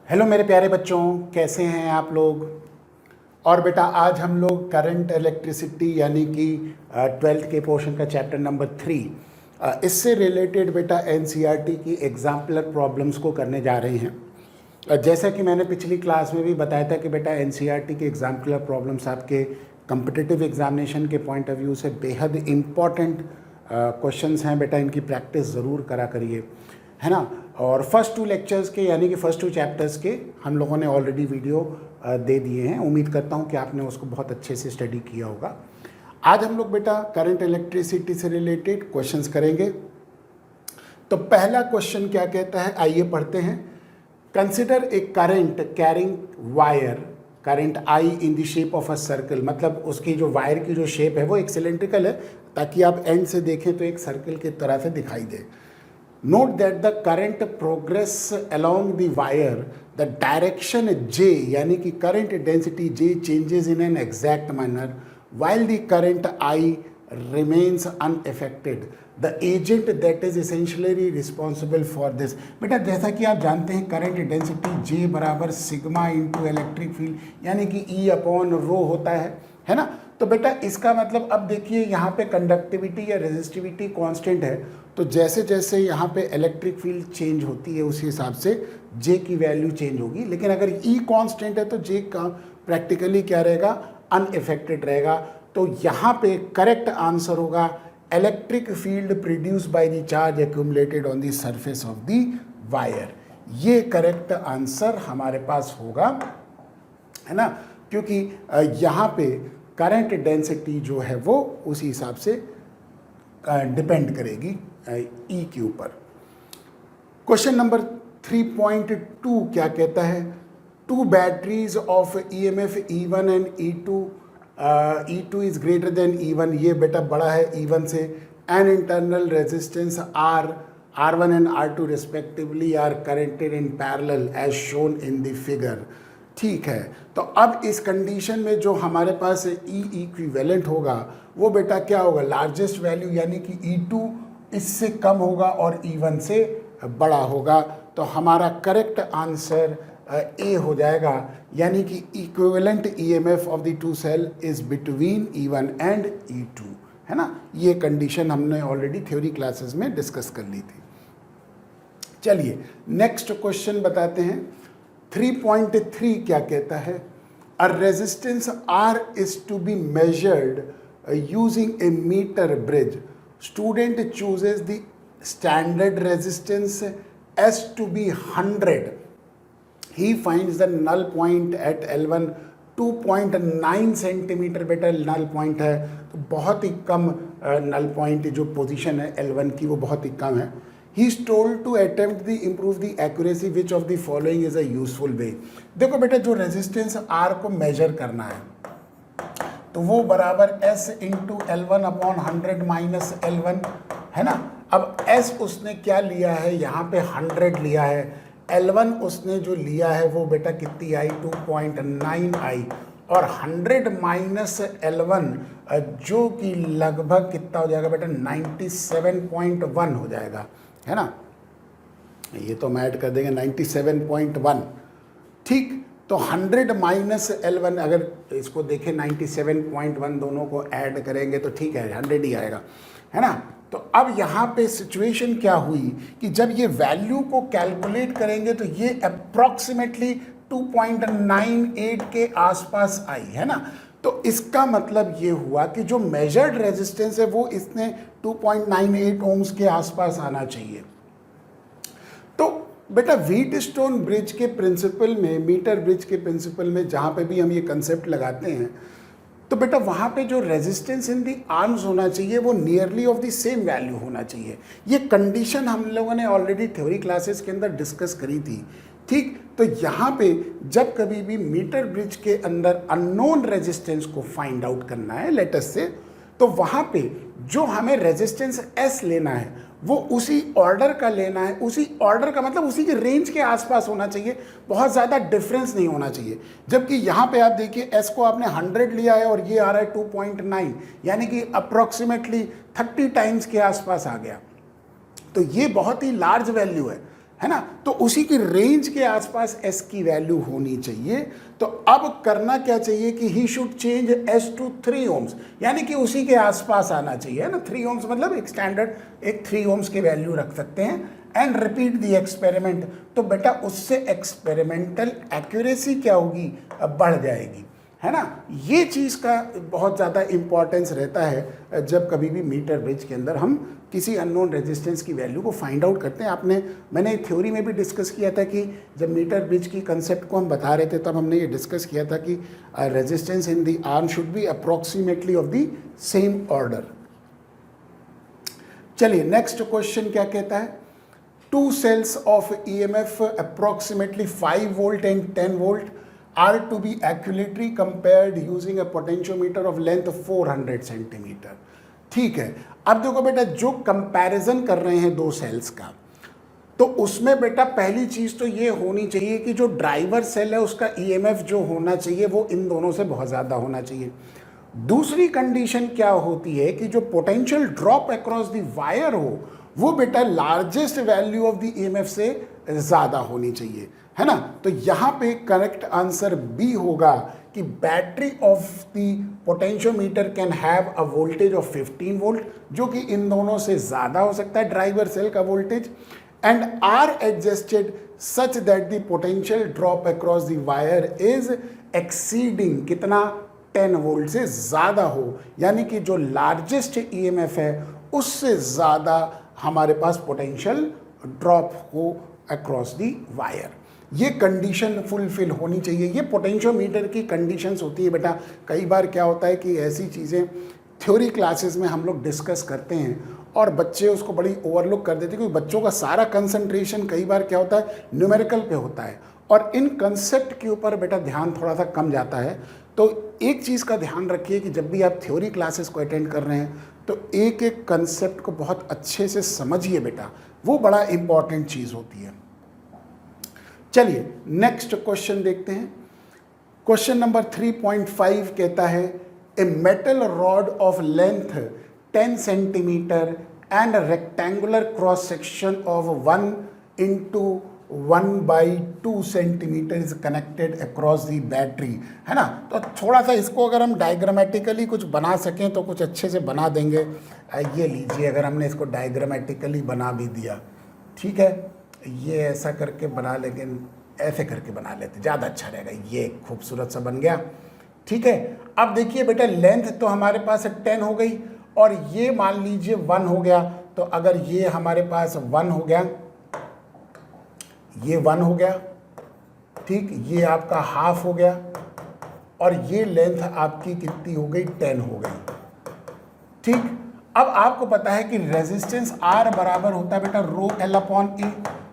Hello मेरे प्यारे बच्चों, कैसे हैं आप लोग। और बेटा आज हम लोग करंट इलेक्ट्रिसिटी यानी कि 12th के पोर्शन का चैप्टर नंबर 3 इससे रिलेटेड बेटा एनसीईआरटी की एग्जाम्पलर प्रॉब्लम्स को करने जा रहे हैं। जैसा कि मैंने पिछली क्लास में भी बताया था कि बेटा एनसीईआरटी के एग्जाम्पलर प्रॉब्लम्स आपके कम्पिटिटिव एग्जामिनेशन के पॉइंट ऑफ व्यू से बेहद इम्पॉर्टेंट क्वेश्चंस हैं। बेटा इनकी प्रैक्टिस ज़रूर करा करिए, है ना। और फर्स्ट 2 लेक्चर्स के यानी कि फर्स्ट 2 चैप्टर्स के हम लोगों ने ऑलरेडी वीडियो दे दिए हैं। उम्मीद करता हूं कि आपने उसको बहुत अच्छे से स्टडी किया होगा। आज हम लोग बेटा करंट इलेक्ट्रिसिटी से रिलेटेड क्वेश्चंस करेंगे। तो पहला क्वेश्चन क्या कहता है, आइए पढ़ते हैं। Consider A current carrying wire current I in the shape of a circle. मतलब उसकी जो वायर की जो शेप है वो एक सिलेंड्रिकल है, ताकि आप एंड से देखें तो एक सर्कल की तरह से दिखाई दे। Note that the current progress along the wire, the direction J यानी कि current density J changes in an exact manner while the current I remains unaffected. The agent that is essentially responsible for this. बेटा जैसा कि आप जानते हैं current density J बराबर sigma into electric field यानी कि E अपॉन रो होता है ना। तो बेटा इसका मतलब अब देखिए यहाँ पे कंडक्टिविटी या रेजिस्टिविटी कांस्टेंट है, तो जैसे जैसे यहाँ पे इलेक्ट्रिक फील्ड चेंज होती है उसी हिसाब से J की वैल्यू चेंज होगी। लेकिन अगर E कांस्टेंट है तो J का प्रैक्टिकली क्या रहेगा, अनइफेक्टेड रहेगा। तो यहाँ पे करेक्ट आंसर होगा electric field produce by the charge accumulated on the surface of the wire. ये करेक्ट आंसर हमारे पास होगा, है ना, क्योंकि यहाँ पे करंट डेंसिटी जो है वो उसी हिसाब से डिपेंड करेगी E के ऊपर। क्वेश्चन नंबर 3.2 क्या कहता है, 2 batteries of EMF E1 and E2 is greater than E1। ये बेटा बड़ा है E1 से। An internal resistance R1 and R2 respectively are connected in parallel as shown in the figure. ठीक है, तो अब इस कंडीशन में जो हमारे पास E इक्विवेलेंट होगा वो बेटा क्या होगा, लार्जेस्ट वैल्यू यानी कि E2 इससे कम होगा और E1 से बड़ा होगा। तो हमारा करेक्ट आंसर A हो जाएगा, यानी कि equivalent EMF of the two cell is between E1 and E2, है ना। ये कंडीशन हमने ऑलरेडी थ्योरी क्लासेस में डिस्कस कर ली थी। चलिए नेक्स्ट क्वेश्चन बताते हैं। 3.3 क्या कहता है, a resistance R is to be measured using a metre bridge. Student chooses the standard resistance S to be 100. He finds the null point at L1 2.9 centimetre. बेटा नल पॉइंट है तो बहुत ही कम null point जो position है L1 की वो बहुत ही कम है। He is told to attempt the improve the accuracy which of the following is a useful way। देखो बेटा जो रेजिस्टेंस R को मेजर करना है तो वो बराबर S into L1 upon 100 minus L1, है ना। अब S उसने क्या लिया है, यहाँ पे 100 लिया है। L1 उसने जो लिया है वो बेटा कितनी आई, 2.9 आई, और 100 माइनस L1 जो कि लगभग कितना हो जाएगा बेटा, 97.1 हो जाएगा, है ना। ये तो हम ऐड कर देंगे 97.1, ठीक। तो 100 माइनस L1 अगर इसको देखें 97.1 दोनों को ऐड करेंगे तो ठीक है 100 ही आएगा, है ना। तो अब यहाँ पे सिचुएशन क्या हुई कि जब ये वैल्यू को कैलकुलेट करेंगे तो ये अप्रॉक्सीमेटली 2.98 के आसपास आई, है ना। तो इसका मतलब ये हुआ कि जो मेजर्ड रेजिस्टेंस है वो इसने 2.98 ओम्स के आसपास आना चाहिए। तो बेटा व्हीटस्टोन ब्रिज के प्रिंसिपल में, मीटर ब्रिज के प्रिंसिपल में जहाँ पे भी हम ये कंसेप्ट लगाते हैं तो बेटा वहाँ पे जो रेजिस्टेंस इन दी आर्म्स होना चाहिए वो nearly of the same value होना चाहिए। ये कंडीशन हम लोगों ने ऑलरेडी थ्योरी क्लासेस के अंदर डिस्कस करी थी, ठीक। तो यहाँ पे जब कभी भी मीटर ब्रिज के अंदर अननोन रेजिस्टेंस को फाइंड आउट करना है लेटस से, तो वहाँ पे जो हमें रेजिस्टेंस S लेना है वो उसी ऑर्डर का लेना है। उसी ऑर्डर का मतलब उसी के रेंज के आसपास होना चाहिए, बहुत ज़्यादा डिफरेंस नहीं होना चाहिए। जबकि यहाँ पे आप देखिए S को आपने 100 लिया है और ये आ रहा है 2.9, यानी कि अप्रॉक्सीमेटली 30 टाइम्स के आसपास आ गया। तो ये बहुत ही लार्ज वैल्यू है, है ना, तो उसी की रेंज के आसपास S की वैल्यू होनी चाहिए। तो अब करना क्या चाहिए कि he should change S to 3 ohms, यानी कि उसी के आसपास आना चाहिए, है ना। 3 ohms मतलब एक स्टैंडर्ड एक 3 ohms की वैल्यू रख सकते हैं एंड रिपीट द एक्सपेरिमेंट। तो बेटा उससे एक्सपेरिमेंटल एक्यूरेसी क्या होगी, बढ़ जाएगी, है ना। ये चीज़ का बहुत ज़्यादा इम्पॉर्टेंस रहता है जब कभी भी मीटर ब्रिज के अंदर हम किसी अननोन रेजिस्टेंस की वैल्यू को फाइंड आउट करते हैं। मैंने थ्योरी में भी डिस्कस किया था कि जब मीटर ब्रिज की कंसेप्ट को हम बता रहे थे तब हमने ये डिस्कस किया था कि resistance in the arm should be approximately of the same order. चलिए नेक्स्ट क्वेश्चन क्या कहता है, 2 cells of EMF approximately 5 volt and 10 volt are to be accurately compared using a potentiometer of length 400 centimeter। ठीक है, अब देखो बेटा जो कंपैरिजन कर रहे हैं दो सेल्स का, तो उसमें बेटा पहली चीज तो ये होनी चाहिए कि जो ड्राइवर सेल है उसका ईएमएफ जो होना चाहिए वो इन दोनों से बहुत ज्यादा होना चाहिए। दूसरी कंडीशन क्या होती है कि जो potential drop across the wire हो वो बेटा largest value of the EMF से ज्यादा होनी चाहिए, है ना। तो यहां पे करेक्ट आंसर बी होगा कि battery of the potentiometer can have a voltage of 15 volt, जो कि इन दोनों से ज्यादा हो सकता है ड्राइवर सेल का voltage, and are adjusted such that the potential drop across the wire is exceeding कितना, 10 वोल्ट से ज्यादा हो, यानी कि जो लार्जेस्ट ईएमएफ है उससे ज्यादा हमारे पास पोटेंशियल ड्रॉप हो अक्रॉस दी वायर। ये कंडीशन फुलफिल होनी चाहिए। ये पोटेंशियोमीटर की कंडीशंस होती है बेटा। कई बार क्या होता है कि ऐसी चीज़ें थ्योरी क्लासेस में हम लोग डिस्कस करते हैं और बच्चे उसको बड़ी ओवरलुक कर देते हैं, क्योंकि बच्चों का सारा कंसंट्रेशन कई बार क्या होता है न्यूमेरिकल पे होता है और इन कंसेप्ट के ऊपर बेटा ध्यान थोड़ा सा कम जाता है। तो एक चीज़ का ध्यान रखिए कि जब भी आप थ्योरी क्लासेस को अटेंड कर रहे हैं तो एक एक कंसेप्ट को बहुत अच्छे से समझिए बेटा, वो बड़ा इंपॉर्टेंट चीज़ होती है। चलिए नेक्स्ट क्वेश्चन देखते हैं। क्वेश्चन नंबर 3.5 कहता है a metal rod of length 10 centimetre and rectangular cross section of 1 into 1/2 centimetre is connected across the battery, है ना। तो थोड़ा सा इसको अगर हम डायग्रामेटिकली कुछ बना सकें तो कुछ अच्छे से बना देंगे। ये लीजिए, अगर हमने इसको डायग्रामेटिकली बना भी दिया, ठीक है, ये ऐसा करके बना, लेकिन ऐसे करके बना लेते ज़्यादा अच्छा रहेगा। ये खूबसूरत सा बन गया, ठीक है। अब देखिए बेटा लेंथ तो हमारे पास 10 हो गई और ये मान लीजिए 1 हो गया। तो अगर ये हमारे पास 1 हो गया, ये 1 हो गया, ठीक, ये आपका हाफ हो गया और ये लेंथ आपकी कितनी हो गई, 10 हो गई, ठीक। अब आपको पता है कि रेजिस्टेंस R बराबर होता है बेटा रो L/A।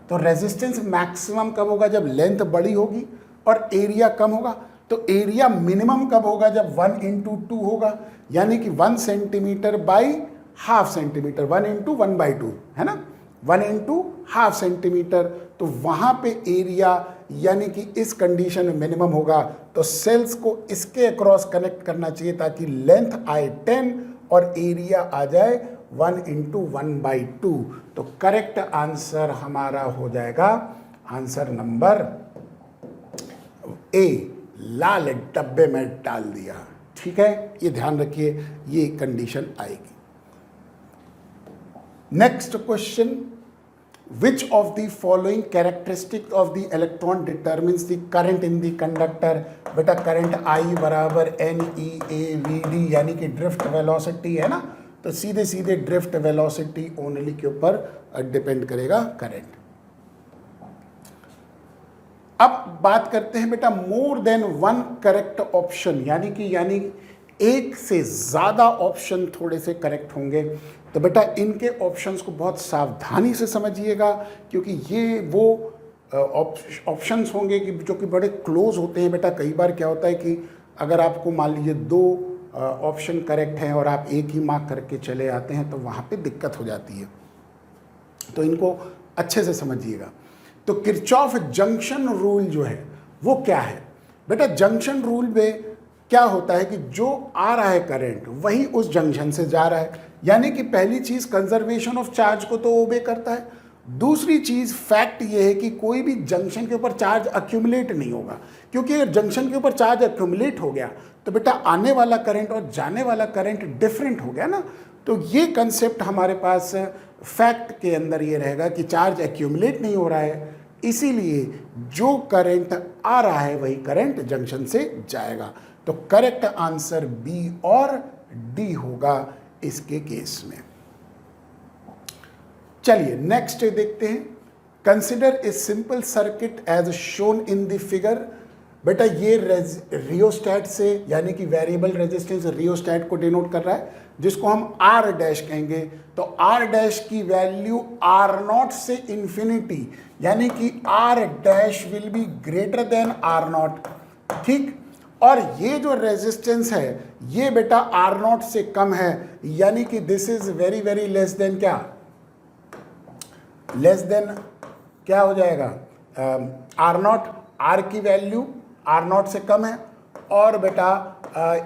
तो रेजिस्टेंस मैक्सिमम कब होगा, जब लेंथ बड़ी होगी और एरिया कम होगा। तो एरिया मिनिमम कब होगा, जब 1 into 2 होगा, यानी कि 1 centimetre by half centimetre, 1 into 1/2, है ना, 1 into हाफ सेंटीमीटर। तो वहां पे एरिया यानी कि इस कंडीशन में मिनिमम होगा। तो सेल्स को इसके अक्रॉस कनेक्ट करना चाहिए ताकि लेंथ आए 10 और एरिया आ जाए 1 into 1/2। तो करेक्ट आंसर हमारा हो जाएगा आंसर नंबर ए, लाल डब्बे में डाल दिया, ठीक है। ये ध्यान रखिए, ये कंडीशन आएगी। Next question, which of the following characteristic of the electron determines the current in the conductor। बेटा करंट I बराबर NEAVD यानी कि ड्रिफ्ट वेलोसिटी, है ना। तो सीधे सीधे ड्रिफ्ट वेलोसिटी ओनली के ऊपर डिपेंड करेगा करंट। अब बात करते हैं बेटा मोर देन 1 करेक्ट ऑप्शन, यानी एक से ज्यादा ऑप्शन थोड़े से करेक्ट होंगे। तो बेटा इनके ऑप्शंस को बहुत सावधानी से समझिएगा, क्योंकि ये वो ऑप्शंस होंगे कि जो कि बड़े क्लोज होते हैं। बेटा कई बार क्या होता है कि अगर आपको मान लीजिए 2 ऑप्शन करेक्ट हैं और आप एक ही मार्क करके चले आते हैं तो वहाँ पे दिक्कत हो जाती है। तो इनको अच्छे से समझिएगा। तो किरचॉफ जंक्शन रूल जो है वो क्या है बेटा, जंक्शन रूल में क्या होता है कि जो आ रहा है करंट वही उस जंक्शन से जा रहा है, यानी कि पहली चीज कंजर्वेशन ऑफ चार्ज को तो ओबे करता है। दूसरी चीज फैक्ट ये है कि कोई भी जंक्शन के ऊपर चार्ज अक्यूमुलेट नहीं होगा, क्योंकि अगर जंक्शन के ऊपर चार्ज अक्यूमुलेट हो गया तो बेटा आने वाला करंट और जाने वाला करंट डिफरेंट हो गया ना। तो ये कंसेप्ट हमारे पास फैक्ट के अंदर ये रहेगा कि चार्ज अक्यूमुलेट नहीं हो रहा है, इसीलिए जो करंट आ रहा है वही करंट जंक्शन से जाएगा। तो करेक्ट आंसर बी और डी होगा इसके केस में। चलिए नेक्स्ट देखते हैं। Consider a simple circuit as shown in the figure. बेटा ये रियोस्टैट से यानी कि वेरिएबल रेजिस्टेंस रियोस्टैट को डिनोट कर रहा है, जिसको हम आर डैश कहेंगे। तो आर डैश की वैल्यू आर नॉट से इंफिनिटी, यानी कि R dash will be greater than R naught, ठीक। और ये जो रेजिस्टेंस है ये बेटा आर नॉट से कम है, यानी कि this is very very less than क्या, लेस देन क्या हो जाएगा, आर नॉट। आर की वैल्यू आर नॉट से कम है, और बेटा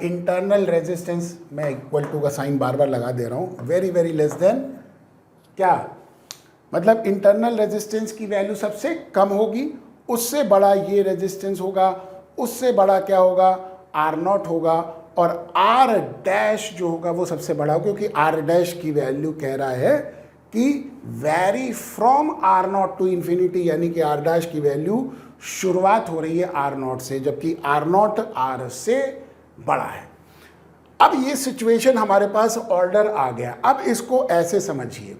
इंटरनल रेजिस्टेंस, मैं इक्वल टू का साइन बार बार लगा दे रहा हूँ, वेरी वेरी लेस देन क्या, मतलब इंटरनल रेजिस्टेंस की वैल्यू सबसे कम होगी, उससे बड़ा ये रेजिस्टेंस होगा, उससे बड़ा क्या होगा, आर नॉट होगा, और आर डैश जो होगा वो सबसे बड़ा होगा, क्योंकि आर डैश की वैल्यू कह रहा है कि vary from R naught to infinity, यानी कि आर डैश की वैल्यू शुरुआत हो रही है आर नॉट से, जबकि आर नॉट आर से बड़ा है। अब ये सिचुएशन हमारे पास ऑर्डर आ गया। अब इसको ऐसे समझिए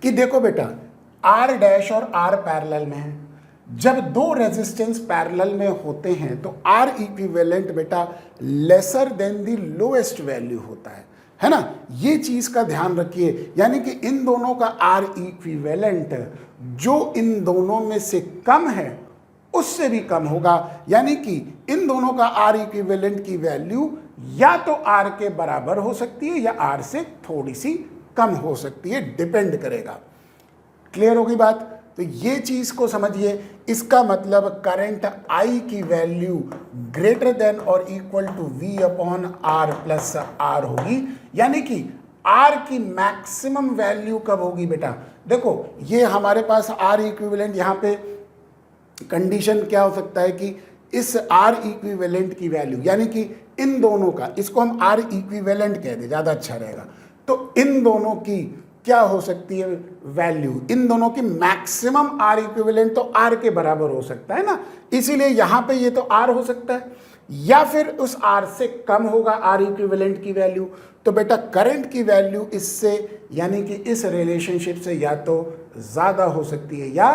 कि देखो बेटा आर डैश और आर पैरेलल में है। जब दो रेजिस्टेंस पैरेलल में होते हैं तो आर इक्विवेलेंट बेटा lesser than the lowest value होता है ना। ये चीज का ध्यान रखिए, यानी कि इन दोनों का आर इक्विवेलेंट जो इन दोनों में से कम है उससे भी कम होगा, यानी कि इन दोनों का आर इक्विवेलेंट की वैल्यू या तो आर के बराबर हो सकती है या आर से थोड़ी सी कम हो सकती है, डिपेंड करेगा। क्लियर होगी बात। तो ये चीज को समझिए, इसका मतलब करंट आई की वैल्यू ग्रेटर देन और equal to V upon R plus R होगी, यानी कि आर की मैक्सिमम वैल्यू कब होगी बेटा, देखो ये हमारे पास आर इक्विवेलेंट, यहाँ पे कंडीशन क्या हो सकता है कि इस आर इक्विवेलेंट की वैल्यू, यानी कि इन दोनों का, इसको हम आर इक्विवेलेंट कह दें ज़्यादा अच्छा रहेगा, तो इन दोनों की क्या हो सकती है वैल्यू, इन दोनों की मैक्सिमम आर इक्विवेलेंट तो आर के बराबर हो सकता है ना, इसीलिए यहां पे ये तो आर हो सकता है, या फिर उस आर से कम होगा आर इक्विवेलेंट की वैल्यू। तो बेटा करंट की वैल्यू इससे, यानी कि इस रिलेशनशिप से या तो ज़्यादा हो सकती है या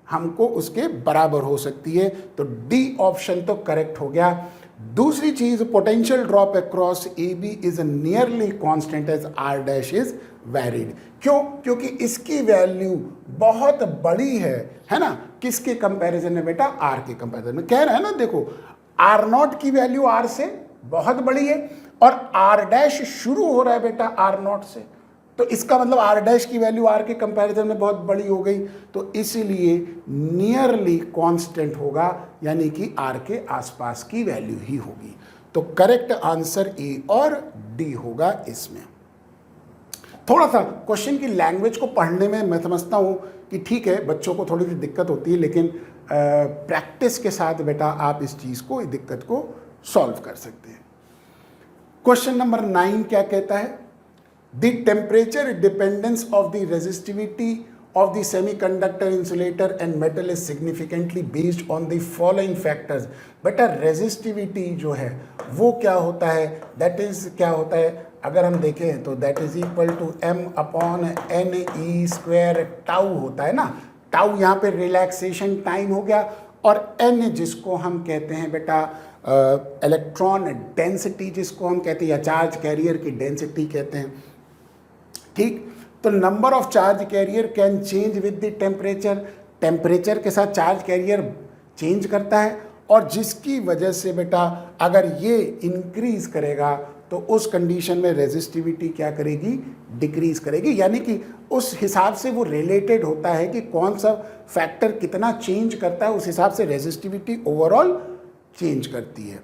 हमको उसके बराबर हो सकती है। तो डी ऑप्शन तो करेक्ट हो गया। दूसरी चीज, potential drop across A B is nearly constant as R dash is varied. क्यों? क्योंकि इसकी वैल्यू बहुत बड़ी है ना, किसके कंपैरिजन में बेटा, आर के कंपैरिजन में। कह रहा है ना, देखो आर नॉट की वैल्यू आर से बहुत बड़ी है और आर डैश शुरू हो रहा है बेटा आर नॉट से, तो इसका मतलब आर डैश की वैल्यू आर के कंपैरिजन में बहुत बड़ी हो गई, तो इसीलिए नियरली कांस्टेंट होगा, यानी कि आर के आसपास की वैल्यू ही होगी। तो करेक्ट आंसर ए और डी होगा इसमें। थोड़ा सा क्वेश्चन की लैंग्वेज को पढ़ने में मैं समझता हूँ कि ठीक है बच्चों को थोड़ी सी दिक्कत होती है, लेकिन प्रैक्टिस के साथ बेटा आप इस चीज़ को, इस दिक्कत को सॉल्व कर सकते हैं। क्वेश्चन नंबर 9 क्या कहता है, the temperature dependence of the resistivity of the semiconductor insulator and metal is significantly based on the following factors। बेटा रेजिस्टिविटी जो है वो क्या होता है, दैट इज क्या होता है, अगर हम देखें तो that is equal to M upon N E square tau होता है ना। टाउ यहाँ पे रिलैक्सेशन टाइम हो गया, और एन जिसको हम कहते हैं बेटा इलेक्ट्रॉन डेंसिटी जिसको हम कहते हैं, या चार्ज कैरियर की डेंसिटी कहते हैं, ठीक। तो number of charge carrier can change with the temperature, temperature के साथ चार्ज कैरियर चेंज करता है, और जिसकी वजह से बेटा अगर ये इंक्रीज करेगा तो उस कंडीशन में रेजिस्टिविटी क्या करेगी, डिक्रीज करेगी, यानी कि उस हिसाब से वो रिलेटेड होता है कि कौन सा फैक्टर कितना चेंज करता है, उस हिसाब से रेजिस्टिविटी ओवरऑल चेंज करती है,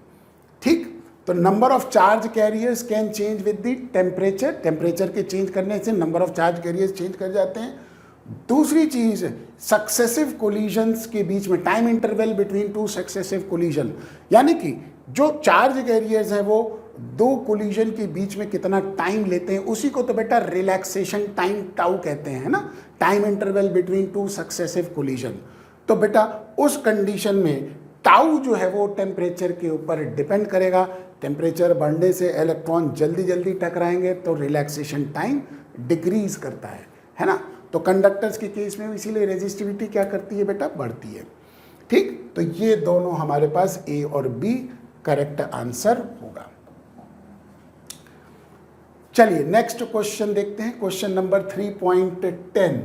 ठीक। तो number of charge carriers can change with the temperature, temperature के चेंज करने से number of charge carriers change कर जाते हैं। दूसरी चीज, सक्सेसिव कोलिजन्स के बीच में time interval between two successive collision, यानी कि जो चार्ज कैरियर्स हैं वो दो कोलिजन के बीच में कितना टाइम लेते हैं, उसी को तो बेटा रिलैक्सेशन टाइम टाउ कहते हैं ना, time interval between two successive collision. तो बेटा उस कंडीशन में टाउ जो है वो टेम्परेचर के ऊपर डिपेंड करेगा। टेम्परेचर बढ़ने से इलेक्ट्रॉन जल्दी जल्दी टकराएंगे तो रिलैक्सेशन टाइम डिक्रीज करता है ना। तो कंडक्टर्स के केस में इसीलिए रेजिस्टिविटी क्या करती है बेटा, बढ़ती है। ठीक, तो ये दोनों हमारे पास ए और बी करेक्ट आंसर होगा। चलिए नेक्स्ट क्वेश्चन देखते हैं, question number 3.10।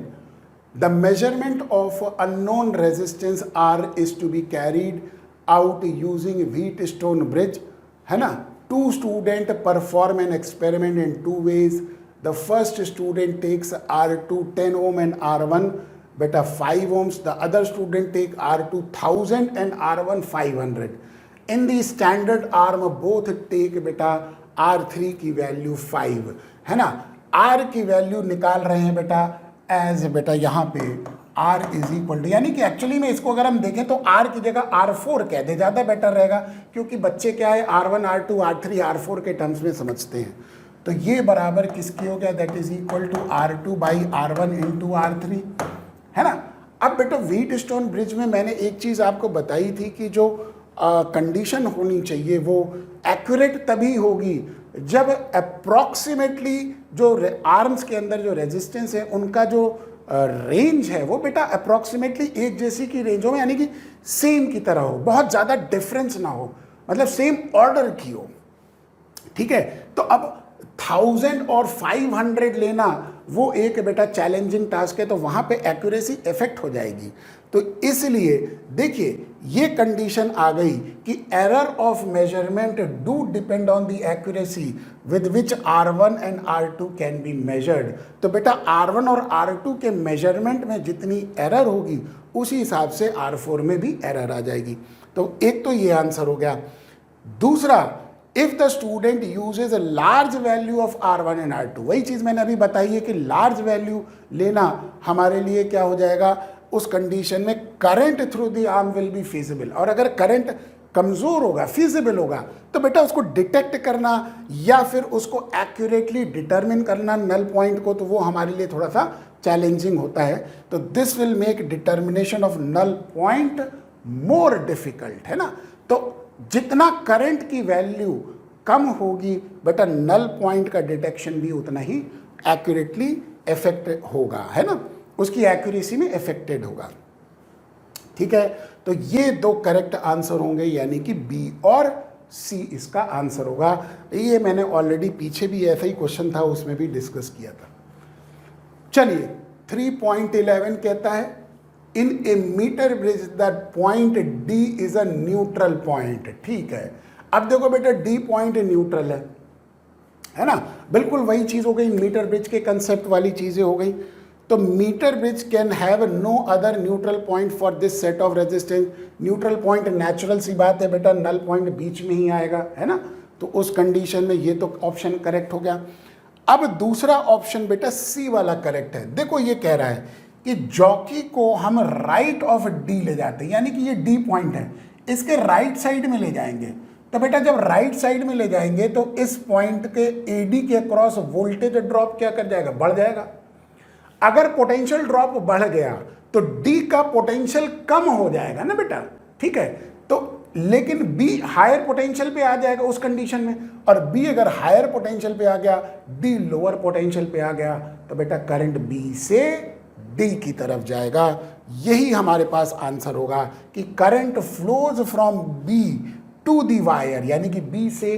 The measurement of unknown resistance R is to be carried out using Wheatstone bridge, है ना। Two student perform an experiment in two ways. The first student takes R2 10 ohm and R1 beta 5 ohms. The other student take R2 1000 and R1 500. In the standard arm both take beta R3 की value 5, है ना। R की value निकाल रहे हैं बेटा as बेटा यहाँ पे R इज इक्वल टू, यानी कि एक्चुअली में इसको अगर हम देखें तो R की जगह R4 कह दे, ज़्यादा बेटर रहेगा, क्योंकि बच्चे क्या है R1 R2 R3 R4 के टर्म्स में समझते हैं। तो ये बराबर किसकी हो गया, that is equal to R2 by R1 into R3, है ना। अब बेटा व्हीटस्टोन ब्रिज में मैंने एक चीज़ आपको बताई थी कि जो कंडीशन होनी चाहिए वो एक्यूरेट तभी होगी जब अप्रॉक्सीमेटली जो आर्म्स के अंदर जो रेजिस्टेंस है उनका जो रेंज है वो बेटा अप्रॉक्सीमेटली एक जैसी की रेंज हो, यानी कि सेम की तरह हो, बहुत ज़्यादा डिफरेंस ना हो, मतलब सेम ऑर्डर की हो। ठीक है, तो अब 1000 और 500 लेना वो एक बेटा चैलेंजिंग टास्क है, तो वहां पे एक्यूरेसी इफेक्ट हो जाएगी। तो इसलिए देखिए ये कंडीशन आ गई कि error of measurement do depend on the accuracy with which R1 and R2 can be measured. तो बेटा R1 और R2 के मेजरमेंट में जितनी एरर होगी उसी हिसाब से R4 में भी एरर आ जाएगी। तो एक तो ये आंसर हो गया। दूसरा, if the student usage a large value of R1 and R2, वही चीज मैंने अभी बताई है कि लार्ज वैल्यू लेना हमारे लिए क्या हो जाएगा, उस कंडीशन में current through the arm will be feasible. और अगर करंट कमजोर होगा, फिजिबल होगा, तो बेटा उसको डिटेक्ट करना या फिर उसको एक्यूरेटली डिटरमिन करना नल पॉइंट को, तो वो हमारे लिए थोड़ा सा चैलेंजिंग होता है। तो this will make determination of null point more difficult, है ना। तो जितना करंट की वैल्यू कम होगी बेटा नल पॉइंट का डिटेक्शन भी उतना ही एक्यूरेटली इफेक्ट होगा, है ना, उसकी एक्यूरेसी में इफेक्टेड होगा। ठीक है, तो ये दो करेक्ट आंसर होंगे, यानी कि बी और सी इसका आंसर होगा। ये मैंने ऑलरेडी पीछे भी ऐसा ही क्वेश्चन था उसमें भी डिस्कस किया था। चलिए 3.11 कहता है in a metre bridge that point D is a neutral point. ठीक है, अब देखो बेटा डी पॉइंट न्यूट्रल है ना, बिल्कुल वही चीज हो गई, मीटर ब्रिज के कंसेप्ट वाली चीजें हो गई। तो metre bridge can have no other neutral point for this set of resistance. Neutral point natural सी बात है बेटा, नल पॉइंट बीच में ही आएगा, है ना। तो उस कंडीशन में ये तो ऑप्शन करेक्ट हो गया। अब दूसरा ऑप्शन बेटा सी वाला करेक्ट है। देखो ये कह रहा है कि जॉकी को हम राइट ऑफ डी ले जाते हैं, यानी कि ये डी पॉइंट है, इसके राइट साइड में ले जाएंगे। तो बेटा जब राइट साइड में ले जाएंगे तो इस पॉइंट के एडी के अक्रॉस वोल्टेज ड्रॉप क्या कर जाएगा, बढ़ जाएगा। अगर पोटेंशियल ड्रॉप बढ़ गया तो डी का पोटेंशियल कम हो जाएगा ना बेटा, ठीक है। तो लेकिन बी हायर पोटेंशियल पे आ जाएगा उस कंडीशन में, और बी अगर हायर पोटेंशियल पे आ गया, डी लोअर पोटेंशियल पे आ गया, तो बेटा करंट बी से डी की तरफ जाएगा। यही हमारे पास आंसर होगा कि current flows from B to D wire, यानी कि बी से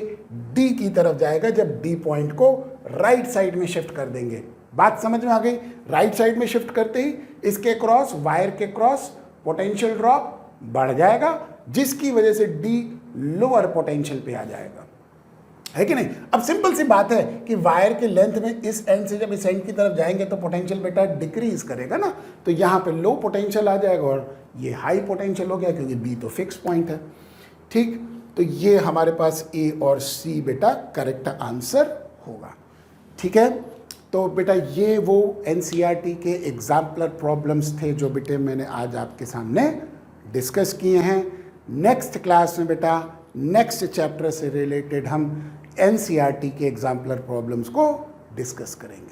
डी की तरफ जाएगा जब डी पॉइंट को राइट साइड में शिफ्ट कर देंगे। बात समझ में आ गई। राइट साइड में शिफ्ट करते ही इसके क्रॉस, वायर के क्रॉस पोटेंशियल ड्रॉप बढ़ जाएगा, जिसकी वजह से डी लोअर पोटेंशियल पे आ जाएगा, है कि नहीं। अब सिंपल सी बात है कि वायर के लेंथ में इस एंड से जब इस एंड की तरफ जाएंगे तो पोटेंशियल बेटा डिक्रीज करेगा ना, तो यहाँ पे लो पोटेंशियल आ जाएगा और ये हाई पोटेंशियल हो गया, क्योंकि बी तो फिक्स पॉइंट है। ठीक, तो ये हमारे पास ए और सी बेटा करेक्ट आंसर होगा। ठीक है, तो बेटा ये वो एनसीईआरटी के एग्जाम्पलर प्रॉब्लम्स थे जो बेटे मैंने आज आपके सामने डिस्कस किए हैं। नेक्स्ट क्लास में बेटा नेक्स्ट चैप्टर से रिलेटेड हम एनसीईआरटी के एग्जाम्पलर प्रॉब्लम्स को डिस्कस करेंगे।